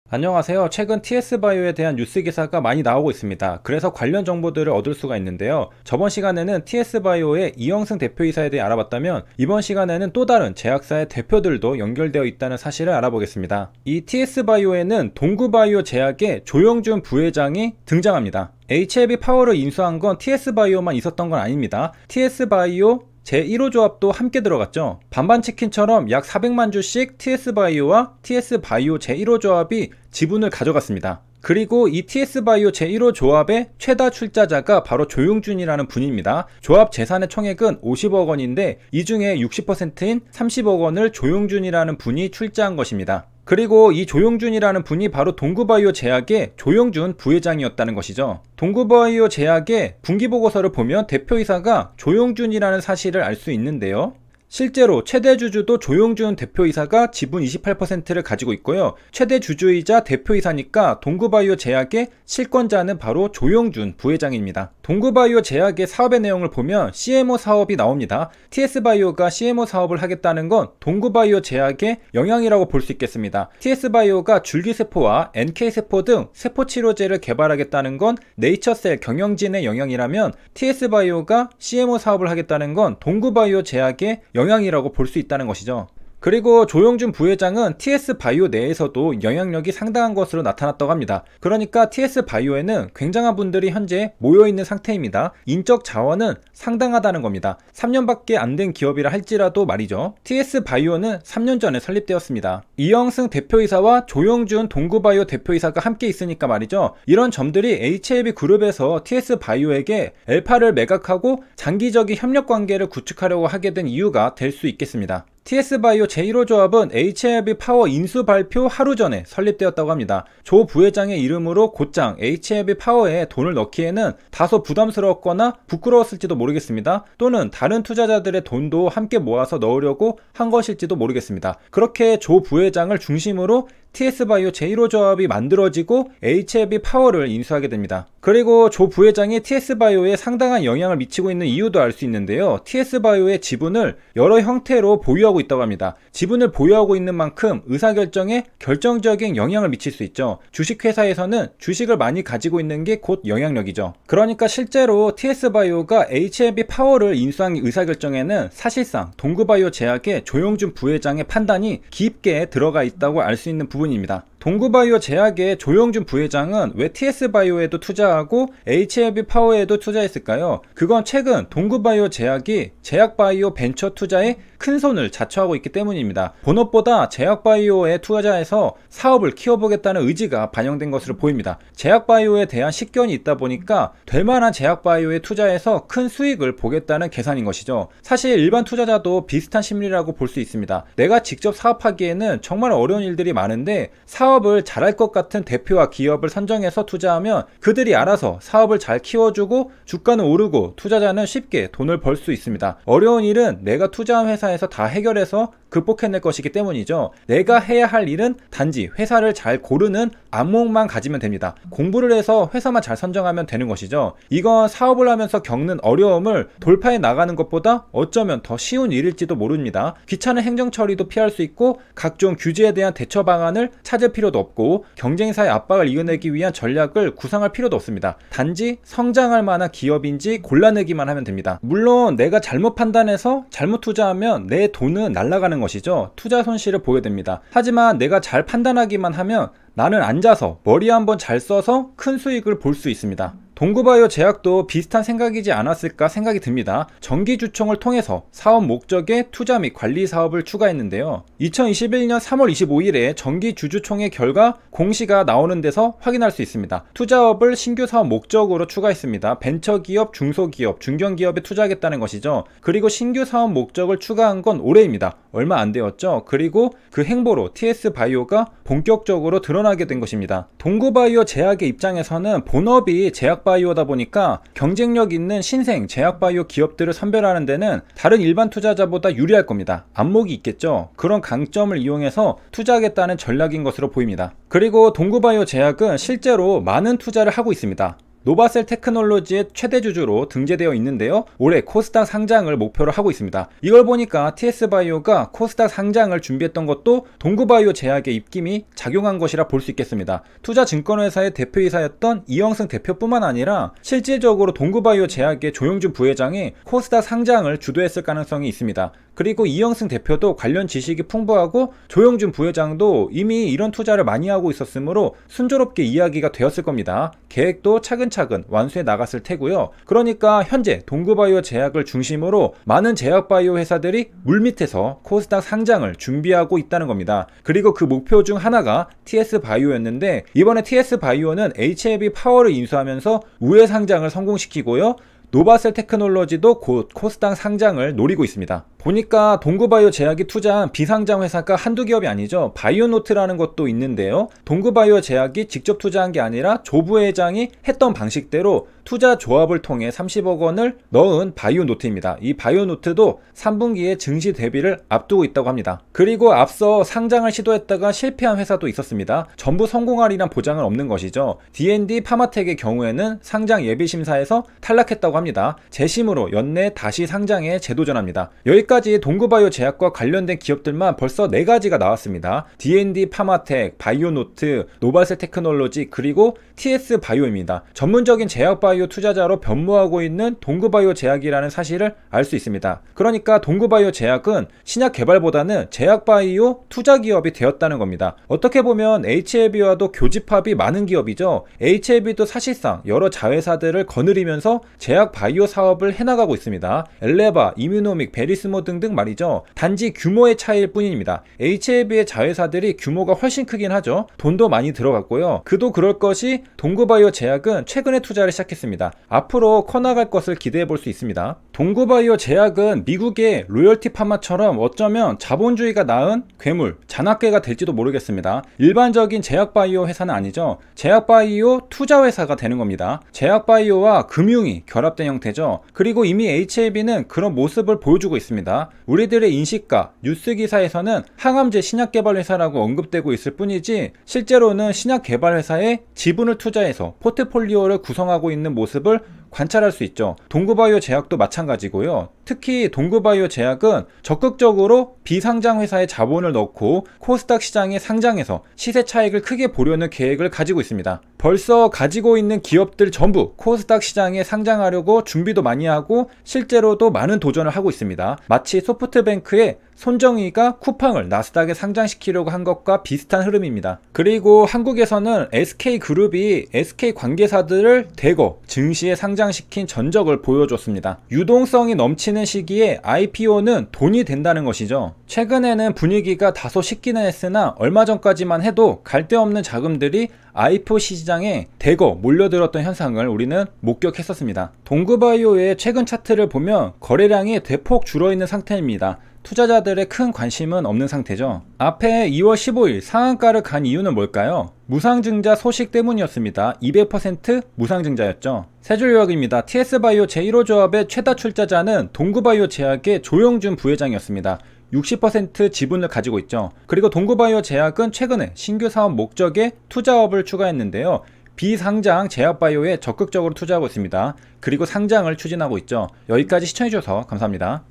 안녕하세요. 최근 TS바이오에 대한 뉴스 기사가 많이 나오고 있습니다. 그래서 관련 정보들을 얻을 수가 있는데요. 저번 시간에는 TS바이오의 이영승 대표이사에 대해 알아봤다면 이번 시간에는 또 다른 제약사의 대표들도 연결되어 있다는 사실을 알아보겠습니다. 이 TS바이오에는 동구바이오 제약의 조영준 부회장이 등장합니다. HLB 파워를 인수한 건 TS바이오만 있었던 건 아닙니다. TS바이오 제1호 조합도 함께 들어갔죠. 반반치킨처럼 약 400만 주씩 TS바이오와 TS바이오 제1호 조합이 지분을 가져갔습니다. 그리고 이 TS바이오 제1호 조합의 최다 출자자가 바로 조용준이라는 분입니다. 조합 재산의 총액은 50억 원인데 이 중에 60%인 30억 원을 조용준이라는 분이 출자한 것입니다. 그리고 이 조용준이라는 분이 바로 동구바이오 제약의 조영준 부회장이었다는 것이죠. 동구바이오 제약의 분기보고서를 보면 대표이사가 조용준이라는 사실을 알 수 있는데요. 실제로 최대 주주도 조용준 대표이사가 지분 28%를 가지고 있고요. 최대 주주이자 대표이사니까 동구바이오 제약의 실권자는 바로 조용준 부회장입니다. 동구바이오 제약의 사업의 내용을 보면 CMO 사업이 나옵니다. TS바이오가 CMO 사업을 하겠다는 건 동구바이오 제약의 영향이라고 볼 수 있겠습니다. TS바이오가 줄기세포와 NK세포 등 세포치료제를 개발하겠다는 건 네이처셀 경영진의 영향이라면 TS바이오가 CMO 사업을 하겠다는 건 동구바이오 제약의 영향이라고 볼 수 있다는 것이죠. 그리고 조용준 부회장은 TS바이오 내에서도 영향력이 상당한 것으로 나타났다고 합니다. 그러니까 TS바이오에는 굉장한 분들이 현재 모여있는 상태입니다. 인적 자원은 상당하다는 겁니다. 3년밖에 안 된 기업이라 할지라도 말이죠. TS바이오는 3년 전에 설립되었습니다. 이영승 대표이사와 조용준 동구바이오 대표이사가 함께 있으니까 말이죠. 이런 점들이 HLB 그룹에서 TS바이오에게 엘파를 매각하고 장기적인 협력 관계를 구축하려고 하게 된 이유가 될 수 있겠습니다. TS바이오 제1호 조합은 HLB 파워 인수 발표 하루 전에 설립되었다고 합니다. 조 부회장의 이름으로 곧장 HLB 파워에 돈을 넣기에는 다소 부담스러웠거나 부끄러웠을지도 모르겠습니다. 또는 다른 투자자들의 돈도 함께 모아서 넣으려고 한 것일지도 모르겠습니다. 그렇게 조 부회장을 중심으로 TS바이오 제1호 조합이 만들어지고 HLB 파워를 인수하게 됩니다. 그리고 조 부회장이 TS바이오에 상당한 영향을 미치고 있는 이유도 알 수 있는데요. TS바이오의 지분을 여러 형태로 보유하고 있다고 합니다. 지분을 보유하고 있는 만큼 의사결정에 결정적인 영향을 미칠 수 있죠. 주식회사에서는 주식을 많이 가지고 있는 게 곧 영향력이죠. 그러니까 실제로 TS바이오가 HLB 파워를 인수한 의사결정에는 사실상 동구바이오 제약의 조용준 부회장의 판단이 깊게 들어가 있다고 알 수 있는 부분입니다. 동구바이오 제약의 조용준 부회장은 왜 TS바이오에도 투자하고 HLB 파워에도 투자했을까요? 그건 최근 동구바이오 제약이 제약바이오 벤처 투자에 큰 손을 자처하고 있기 때문입니다. 본업보다 제약바이오에 투자해서 사업을 키워보겠다는 의지가 반영된 것으로 보입니다. 제약바이오에 대한 식견이 있다 보니까 될 만한 제약바이오에 투자해서 큰 수익을 보겠다는 계산인 것이죠. 사실 일반 투자자도 비슷한 심리라고 볼 수 있습니다. 내가 직접 사업하기에는 정말 어려운 일들이 많은데 사업을 잘할 것 같은 대표와 기업을 선정해서 투자하면 그들이 알아서 사업을 잘 키워주고 주가는 오르고 투자자는 쉽게 돈을 벌 수 있습니다. 어려운 일은 내가 투자한 회사에서 다 해결해서 극복해낼 것이기 때문이죠. 내가 해야 할 일은 단지 회사를 잘 고르는 안목만 가지면 됩니다. 공부를 해서 회사만 잘 선정하면 되는 것이죠. 이건 사업을 하면서 겪는 어려움을 돌파해 나가는 것보다 어쩌면 더 쉬운 일일지도 모릅니다. 귀찮은 행정 처리도 피할 수 있고 각종 규제에 대한 대처 방안을 찾을 필요도 없고 경쟁사의 압박을 이겨내기 위한 전략을 구상할 필요도 없습니다. 단지 성장할 만한 기업인지 골라내기만 하면 됩니다. 물론 내가 잘못 판단해서 잘못 투자하면 내 돈은 날아가는 것이죠. 투자 손실을 보게 됩니다. 하지만 내가 잘 판단하기만 하면 나는 앉아서 머리 한번 잘 써서 큰 수익을 볼 수 있습니다. 동구바이오 제약도 비슷한 생각이지 않았을까 생각이 듭니다. 정기주총을 통해서 사업 목적의 투자 및 관리 사업을 추가했는데요. 2021년 3월 25일에 정기주주총회 결과 공시가 나오는 데서 확인할 수 있습니다. 투자업을 신규 사업 목적으로 추가했습니다. 벤처기업, 중소기업, 중견기업에 투자하겠다는 것이죠. 그리고 신규 사업 목적을 추가한 건 올해입니다. 얼마 안 되었죠. 그리고 그 행보로 TS바이오가 본격적으로 드러나게 된 것입니다. 동구바이오 제약의 입장에서는 본업이 제약바이오다 보니까 경쟁력 있는 신생 제약바이오 기업들을 선별하는 데는 다른 일반 투자자보다 유리할 겁니다. 안목이 있겠죠. 그런 강점을 이용해서 투자하겠다는 전략인 것으로 보입니다. 그리고 동구바이오 제약은 실제로 많은 투자를 하고 있습니다. 노바셀 테크놀로지의 최대 주주로 등재되어 있는데요. 올해 코스닥 상장을 목표로 하고 있습니다. 이걸 보니까 TS바이오가 코스닥 상장을 준비했던 것도 동구바이오 제약의 입김이 작용한 것이라 볼 수 있겠습니다. 투자증권회사의 대표이사였던 이영승 대표뿐만 아니라 실질적으로 동구바이오 제약의 조용준 부회장이 코스닥 상장을 주도했을 가능성이 있습니다. 그리고 이영승 대표도 관련 지식이 풍부하고 조용준 부회장도 이미 이런 투자를 많이 하고 있었으므로 순조롭게 이야기가 되었을 겁니다. 계획도 차근차근 완수해 나갔을 테고요. 그러니까 현재 동구바이오 제약을 중심으로 많은 제약바이오 회사들이 물밑에서 코스닥 상장을 준비하고 있다는 겁니다. 그리고 그 목표 중 하나가 TS바이오였는데 이번에 TS바이오는 HLB 파워를 인수하면서 우회 상장을 성공시키고요. 노바셀 테크놀로지도 곧 코스닥 상장을 노리고 있습니다. 보니까 동구바이오 제약이 투자한 비상장 회사가 한두 기업이 아니죠. 바이오노트라는 것도 있는데요. 동구바이오 제약이 직접 투자한 게 아니라 조 부회장이 했던 방식대로 투자 조합을 통해 30억 원을 넣은 바이오노트입니다. 이 바이오노트도 3분기에 증시 대비를 앞두고 있다고 합니다. 그리고 앞서 상장을 시도했다가 실패한 회사도 있었습니다. 전부 성공하리란 보장은 없는 것이죠. D&D 파마텍의 경우에는 상장 예비심사에서 탈락했다고 합니다. 재심으로 연내 다시 상장에 재도전합니다. 여기까지 동구바이오 제약과 관련된 기업들만 벌써 4가지가 나왔습니다. D&D 파마텍, 바이오노트, 노바셀 테크놀로지, 그리고 TS바이오입니다. 전문적인 제약바이오 투자자로 변모하고 있는 동구바이오 제약이라는 사실을 알 수 있습니다. 그러니까 동구바이오 제약은 신약 개발보다는 제약바이오 투자기업이 되었다는 겁니다. 어떻게 보면 HLB와도 교집합이 많은 기업이죠. HLB도 사실상 여러 자회사들을 거느리면서 제약바이오 사업을 해나가고 있습니다. 엘레바, 이뮤노믹, 베리스모 등등 말이죠. 단지 규모의 차이일 뿐입니다. HLB의 자회사들이 규모가 훨씬 크긴 하죠. 돈도 많이 들어갔고요. 그도 그럴 것이 동구바이오 제약은 최근에 투자를 시작했습니다. 앞으로 커나갈 것을 기대해 볼 수 있습니다. 동구바이오 제약은 미국의 로열티 파마처럼 어쩌면 자본주의가 낳은 괴물, 잔악괴가 될지도 모르겠습니다. 일반적인 제약바이오 회사는 아니죠. 제약바이오 투자회사가 되는 겁니다. 제약바이오와 금융이 결합된 형태죠. 그리고 이미 HLB는 그런 모습을 보여주고 있습니다. 우리들의 인식과 뉴스기사에서는 항암제 신약개발회사라고 언급되고 있을 뿐이지 실제로는 신약개발회사에 지분을 투자해서 포트폴리오를 구성하고 있는 모습을 관찰할 수 있죠. 동구바이오 제약도 마찬가지고요. 특히 동구바이오 제약은 적극적으로 비상장 회사에 자본을 넣고 코스닥 시장에 상장해서 시세 차익을 크게 보려는 계획을 가지고 있습니다. 벌써 가지고 있는 기업들 전부 코스닥 시장에 상장하려고 준비도 많이 하고 실제로도 많은 도전을 하고 있습니다. 마치 소프트뱅크의 손정희가 쿠팡을 나스닥에 상장시키려고 한 것과 비슷한 흐름입니다. 그리고 한국에서는 SK그룹이 SK 관계사들을 대거 증시에 상장시킨 전적을 보여줬습니다. 유동성이 넘치는 시기에 IPO는 돈이 된다는 것이죠. 최근에는 분위기가 다소 식기는 했으나 얼마 전까지만 해도 갈 데 없는 자금들이 IPO 시장에 대거 몰려들었던 현상을 우리는 목격했었습니다. 동구바이오의 최근 차트를 보면 거래량이 대폭 줄어있는 상태입니다. 투자자들의 큰 관심은 없는 상태죠. 앞에 2월 15일 상한가를 간 이유는 뭘까요? 무상증자 소식 때문이었습니다. 200% 무상증자였죠. 세 줄 요약입니다. TS바이오 제1호 조합의 최다 출자자는 동구바이오 제약의 조용준 부회장이었습니다. 60% 지분을 가지고 있죠. 그리고 동구바이오 제약은 최근에 신규 사업 목적의 투자업을 추가했는데요. 비상장 제약바이오에 적극적으로 투자하고 있습니다. 그리고 상장을 추진하고 있죠. 여기까지 시청해주셔서 감사합니다.